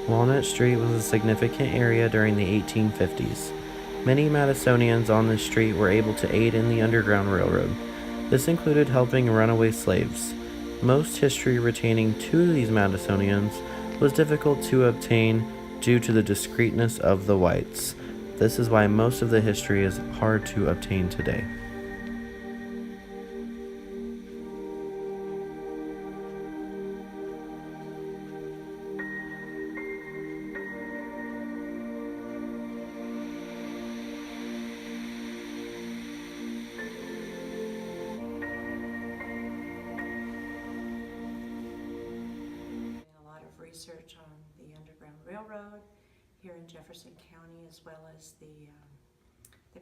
Walnut Street was a significant area during the 1850s. Many Madisonians on this street were able to aid in the Underground Railroad. This included helping runaway slaves. Most history retaining to these Madisonians was difficult to obtain due to the discreetness of the whites. This is why most of the history is hard to obtain today. A lot of research on the Underground Railroad here in Jefferson County, as well as the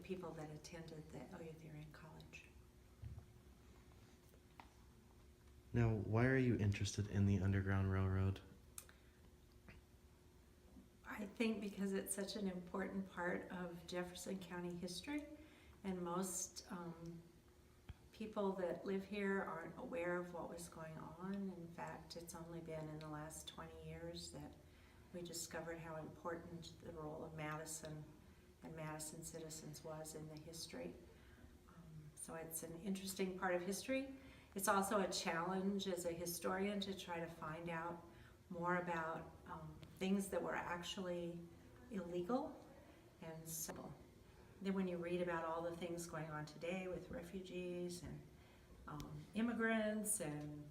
people that attended the Eleutherian College. Now, why are you interested in the Underground Railroad? I think because it's such an important part of Jefferson County history, and most people that live here aren't aware of what was going on. In fact, it's only been in the last 20 years that we discovered how important the role of Madison and Madison citizens was in the history. So it's an interesting part of history. It's also a challenge as a historian to try to find out more about things that were actually illegal and simple. Then when you read about all the things going on today with refugees and immigrants and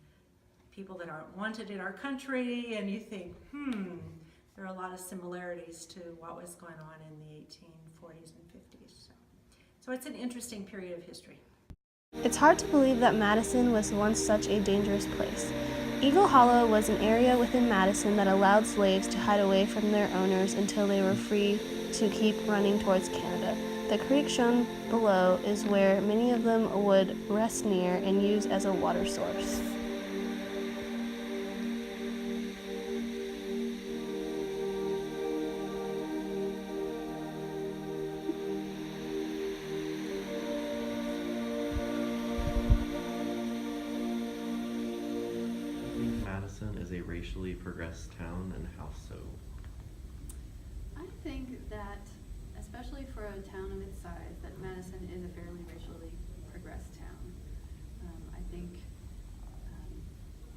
people that aren't wanted in our country, and you think, there are a lot of similarities to what was going on in the 1840s and 50s. So it's an interesting period of history. It's hard to believe that Madison was once such a dangerous place. Eagle Hollow was an area within Madison that allowed slaves to hide away from their owners until they were free to keep running towards Canada. The creek shown below is where many of them would rest near and use as a water source. Madison is a racially progressed town, and how so? I think that, especially for a town of its size, that Madison is a fairly racially progressed town. I think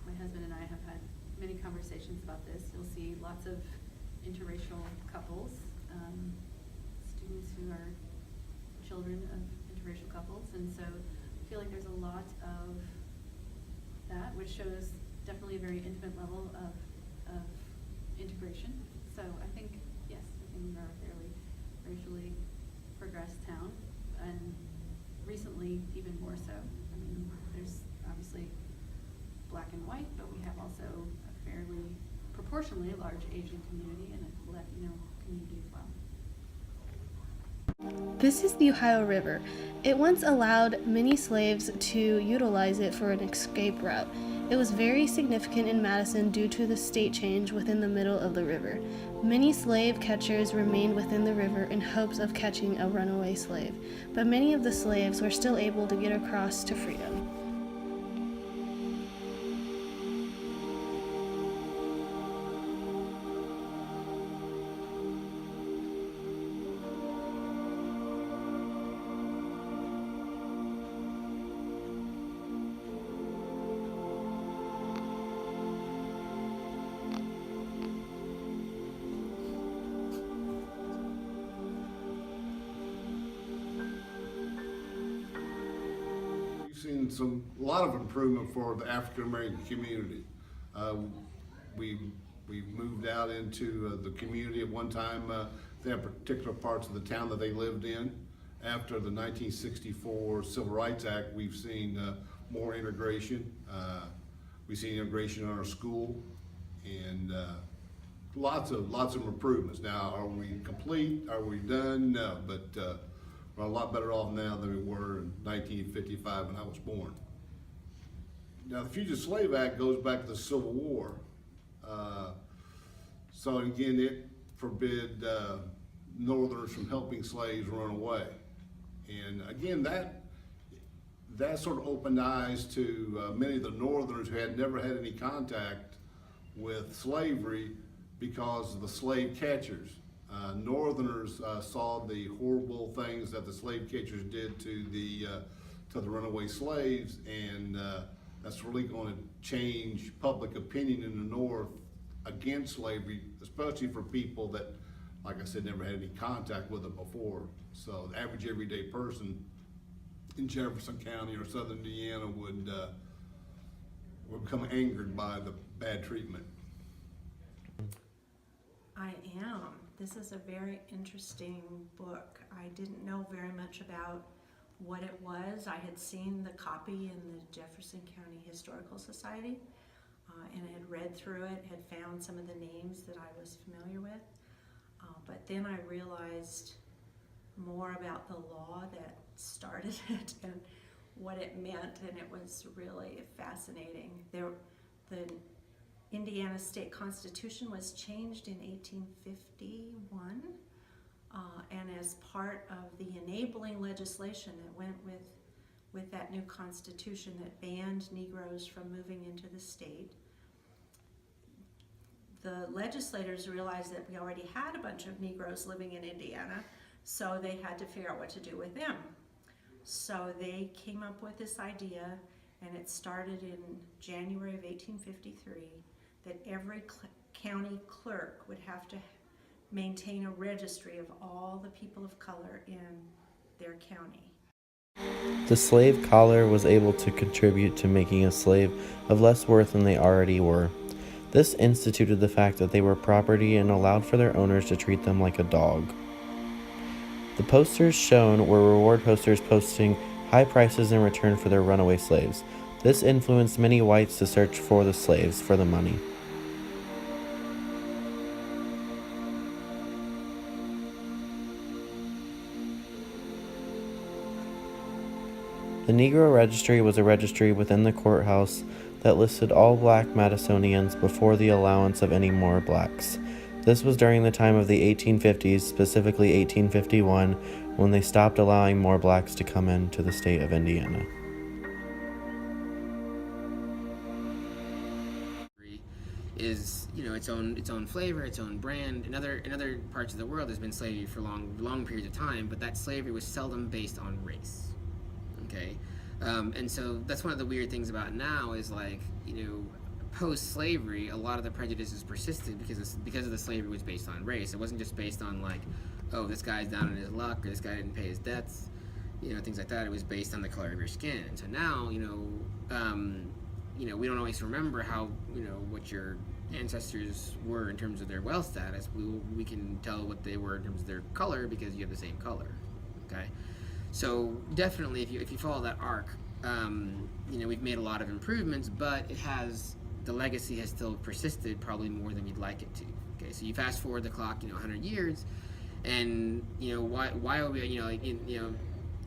my husband and I have had many conversations about this. You'll see lots of interracial couples, students who are children of interracial couples, and so I feel like there's a lot of that, which shows definitely a very intimate level of integration. So I think, yes, I think we are a fairly racially progressed town, and recently even more so. I mean, there's obviously black and white, but we have also a fairly proportionally large Asian community and a Latino community as well. This is the Ohio River. It once allowed many slaves to utilize it for an escape route. It was very significant in Madison due to the state change within the middle of the river. Many slave catchers remained within the river in hopes of catching a runaway slave, but many of the slaves were still able to get across to freedom. Seen a lot of improvement for the African American community. We moved out into the community at one time. They have particular parts of the town that they lived in. After the 1964 Civil Rights Act, we've seen more integration. We've seen integration in our school, and lots of improvements. Now, are we complete? Are we done? No, but we're a lot better off now than we were in 1955 when I was born. Now, the Fugitive Slave Act goes back to the Civil War. So again, it forbid Northerners from helping slaves run away. And again, that sort of opened eyes to many of the Northerners who had never had any contact with slavery, because of the slave catchers. Northerners saw the horrible things that the slave catchers did to the runaway slaves, and that's really going to change public opinion in the North against slavery, especially for people that, like I said, never had any contact with it before. So the average everyday person in Jefferson County or Southern Indiana would become angered by the bad treatment. I am. This is a very interesting book. I didn't know very much about what it was. I had seen the copy in the Jefferson County Historical Society, and I had read through it, had found some of the names that I was familiar with. But then I realized more about the law that started it and what it meant, and it was really fascinating. The Indiana State Constitution was changed in 1851, and as part of the enabling legislation that went with that new constitution that banned Negroes from moving into the state, the legislators realized that we already had a bunch of Negroes living in Indiana, so they had to figure out what to do with them. So they came up with this idea, and it started in January of 1853, that every county clerk would have to maintain a registry of all the people of color in their county. The slave collar was able to contribute to making a slave of less worth than they already were. This instituted the fact that they were property and allowed for their owners to treat them like a dog. The posters shown were reward posters posting high prices in return for their runaway slaves. This influenced many whites to search for the slaves for the money. The Negro Registry was a registry within the courthouse that listed all black Madisonians before the allowance of any more blacks. This was during the time of the 1850s, specifically 1851, when they stopped allowing more blacks to come into the state of Indiana. Is its own flavor, its own brand. In other parts of the world, there's been slavery for long periods of time, but that slavery was seldom based on race. Okay, and so that's one of the weird things about now is post-slavery, a lot of the prejudices persisted because of the slavery was based on race. It wasn't just based on oh, this guy's down in his luck, or this guy didn't pay his debts, things like that. It was based on the color of your skin. And so now, we don't always remember how, what your ancestors were in terms of their wealth status. We can tell what they were in terms of their color because you have the same color. Okay, so definitely, if you follow that arc, we've made a lot of improvements, but the legacy has still persisted probably more than we'd like it to. Okay, so you fast forward the clock, 100 years, and why are we,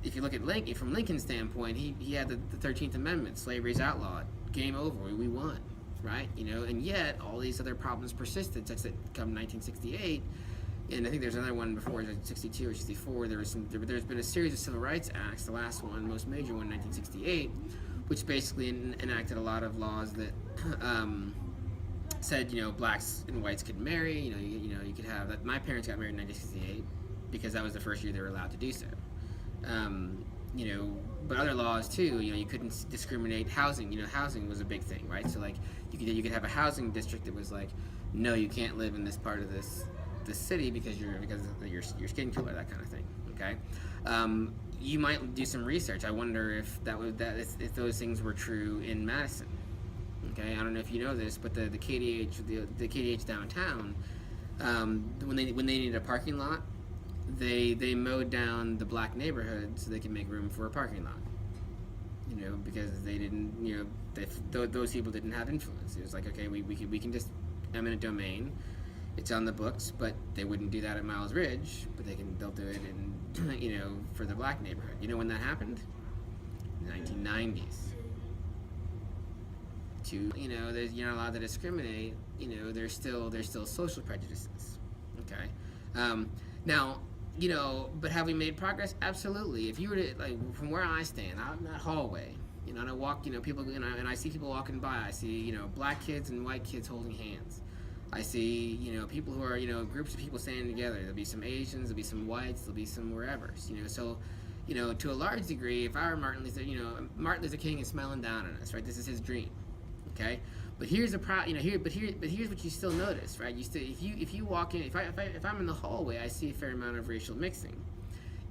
if you look at Lincoln, from Lincoln's standpoint, he had the 13th Amendment, slavery's outlawed, game over, we won, right? And yet all these other problems persisted, such that come 1968, and I think there's another one before, 62 or 64. There's been a series of civil rights acts. The last one, most major one, 1968, which basically enacted a lot of laws that said blacks and whites could marry. You could have that. My parents got married in 1968 because that was the first year they were allowed to do so. But other laws too. You couldn't discriminate housing. Housing was a big thing, right? So you could have a housing district that was no, you can't live in this part of this city because of your skin color, that kind of thing. Okay, you might do some research. I wonder if if those things were true in Madison. Okay, I don't know if you know this, but the KDH downtown, when they needed a parking lot, they mowed down the black neighborhood so they could make room for a parking lot. Because they didn't, those people didn't have influence. It was okay, we can just eminent domain. It's on the books, but they wouldn't do that at Miles Ridge. But they'll do it in, for the black neighborhood. You know when that happened? 1990s. You're not allowed to discriminate. There's still social prejudices. Okay. Now, but have we made progress? Absolutely. If you were to from where I stand, out in that hallway, and I walk, people, and I see people walking by. I see, black kids and white kids holding hands. I see, people who are, groups of people standing together. There'll be some Asians, there'll be some whites, there'll be some wherevers, So, to a large degree, if I were Martin Luther, Martin Luther King is smiling down on us, right? This is his dream, okay? But here's the here's what you still notice, right? If you walk in, if I'm in the hallway, I see a fair amount of racial mixing.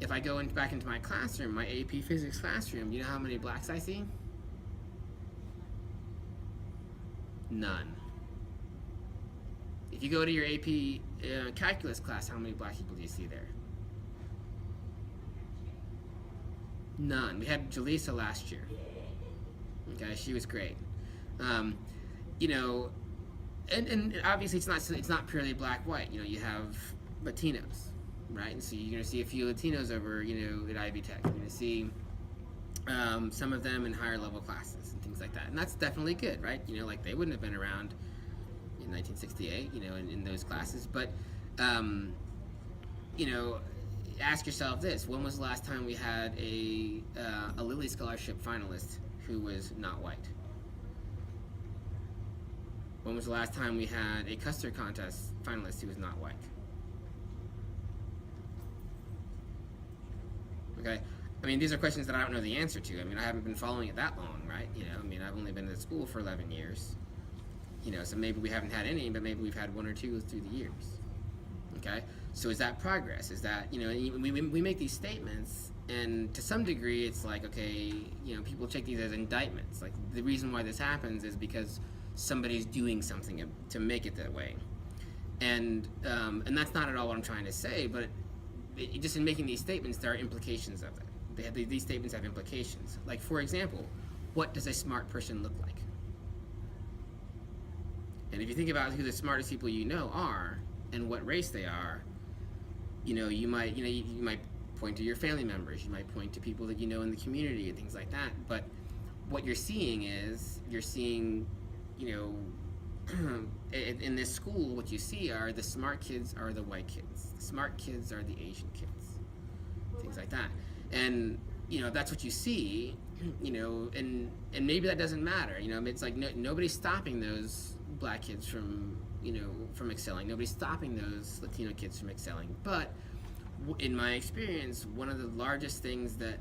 If I go back into my classroom, my AP Physics classroom, you know how many blacks I see? None. If you go to your AP calculus class, how many black people do you see there? None. We had Jaleesa last year. Okay, she was great. And obviously it's not purely black-white. You have Latinos, right? And so you're going to see a few Latinos over, at Ivy Tech. You're going to see some of them in higher level classes and things like that. And that's definitely good, right? Like they wouldn't have been around in 1968, in those classes. But, ask yourself this: when was the last time we had a Lilly Scholarship finalist who was not white? When was the last time we had a Custer Contest finalist who was not white? Okay, these are questions that I don't know the answer to. I haven't been following it that long, right? I've only been at school for 11 years. So maybe we haven't had any, but maybe we've had one or two through the years. Okay, so is that progress? Is that, we make these statements, and to some degree it's like, okay, people take these as indictments. Like, the reason why this happens is because somebody's doing something to make it that way. And that's not at all what I'm trying to say, but just in making these statements, there are implications of it. These statements have implications. Like, for example, what does a smart person look like? And if you think about who the smartest people are and what race they are, you might point to your family members, you might point to people that in the community and things like that. But what you're seeing is in this school, what you see are the smart kids are the white kids, the smart kids are the Asian kids, things like that. And that's what you see, and maybe that doesn't matter. It's like nobody's stopping those black kids from excelling. Nobody's stopping those Latino kids from excelling. But in my experience, one of the largest things that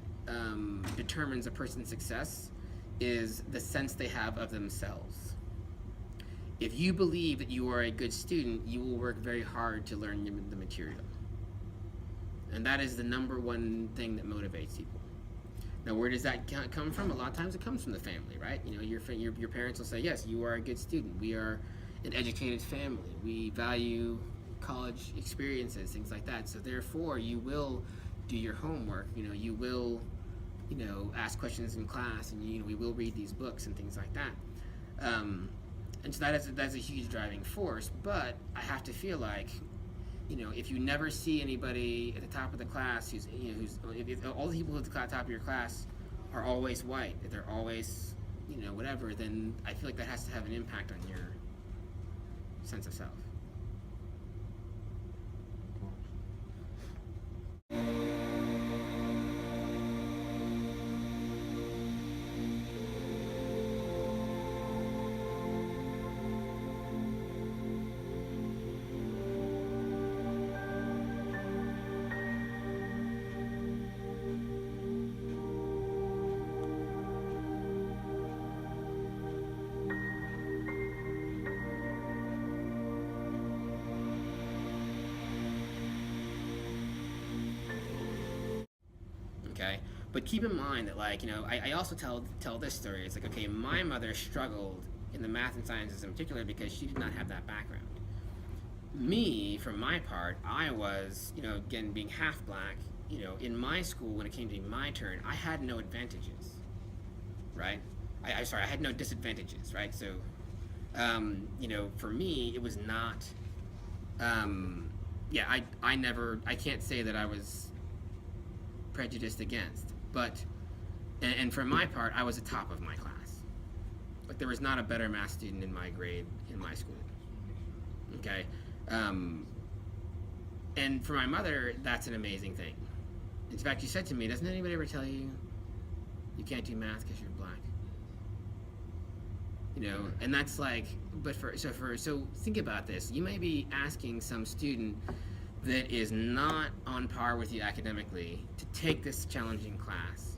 determines a person's success is the sense they have of themselves. If you believe that you are a good student, you will work very hard to learn the material. And that is the number one thing that motivates people. Now, where does that come from? A lot of times it comes from the family, right? Your parents will say, yes, you are a good student. We are an educated family. We value college experiences, things like that. So therefore, you will do your homework. You will, ask questions in class, and we will read these books and things like that. And so that's a huge driving force. But I have to feel like, if you never see anybody at the top of the class if all the people at the top of your class are always white, if they're always, whatever, then I feel like that has to have an impact on your sense of self. Okay, but keep in mind that, I also tell this story. It's like, okay, my mother struggled in the math and sciences in particular because she did not have that background. Me, for my part, I was, again, being half black, in my school, when it came to my turn, I had no advantages, right? I had no disadvantages, right? So, for me, it was not, I can't say that I was prejudiced against, but and for my part, I was the top of my class. Like, there was not a better math student in my grade in my school. Okay, and for my mother, that's an amazing thing. In fact, she said to me, "Doesn't anybody ever tell you you can't do math because you're black?" You know, and that's like, but so think about this. You may be asking some student that is not on par with you academically to take this challenging class,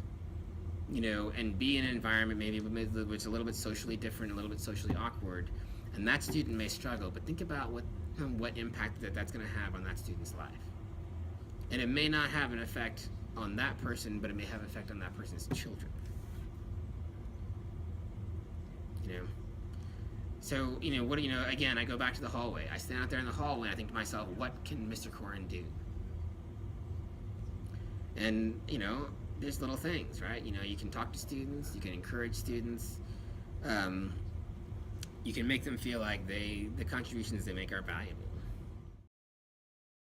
you know, and be in an environment maybe which is a little bit socially different, a little bit socially awkward, and that student may struggle. But think about what impact that's going to have on that student's life, and it may not have an effect on that person, but it may have an effect on that person's children. You know, so again, I go back to the hallway. I stand out there in the hallway and I think to myself, what can Mr. Corin do? And there's little things, right? You can talk to students, you can encourage students, you can make them feel like the contributions they make are valuable.